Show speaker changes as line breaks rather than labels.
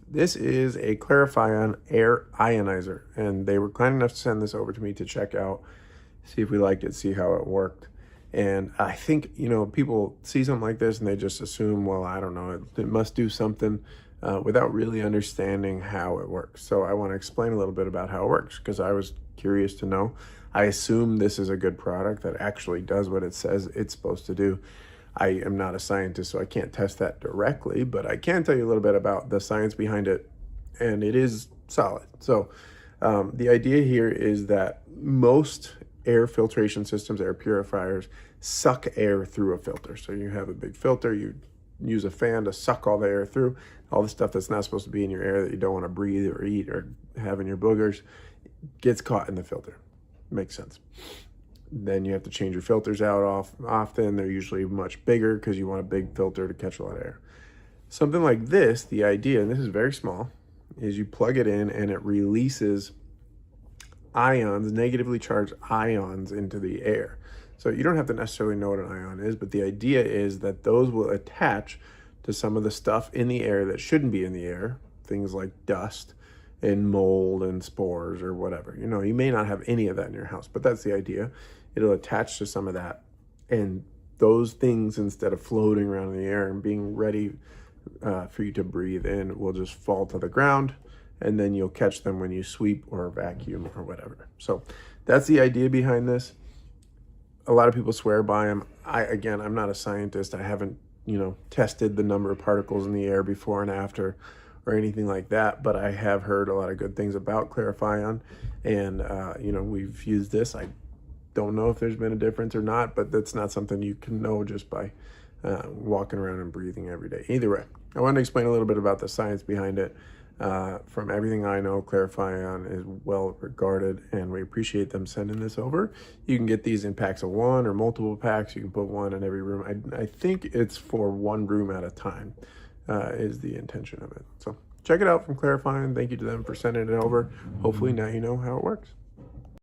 This is a Clarifion Air Ionizer, and they were kind enough to send this over to me to check out, see if we liked it, see how it worked. And I think, people see something like this and they just assume, well, I don't know, it must do something without really understanding how it works. So I want to explain a little bit about how it works because I was curious to know. I assume this is a good product that actually does what it says it's supposed to do. I am not a scientist, so I can't test that directly, but I can tell you a little bit about the science behind it, and it is solid. So the idea here is that most air filtration systems, air purifiers, suck air through a filter. So you have a big filter, you use a fan to suck all the air through, all the stuff that's not supposed to be in your air that you don't want to breathe or eat or have in your boogers gets caught in the filter. Makes sense. Then you have to change your filters out often. They're usually much bigger because you want a big filter to catch a lot of air. Something like this, the idea, and this is very small, is you plug it in and it releases ions, negatively charged ions into the air. So you don't have to necessarily know what an ion is, but the idea is that those will attach to some of the stuff in the air that shouldn't be in the air, things like dust and mold and spores or whatever. You may not have any of that in your house, but that's the idea. It'll attach to some of that, and those things, instead of floating around in the air and being ready for you to breathe in, will just fall to the ground, and then you'll catch them when you sweep or vacuum or whatever. So that's the idea behind this. A lot of people swear by them. I'm not a scientist. I haven't, tested the number of particles in the air before and after or anything like that, but I have heard a lot of good things about Clarifion, and we've used this. I don't know if there's been a difference or not, but that's not something you can know just by walking around and breathing every day. Either way, I wanted to explain a little bit about the science behind it. From everything I know, Clarifion is well regarded, and we appreciate them sending this over. You can get these in packs of 1 or multiple packs. You can put one in every room. I think it's for one room at a time is the intention of it. So check it out from Clarifion. Thank you to them for sending it over. Hopefully now you know how it works.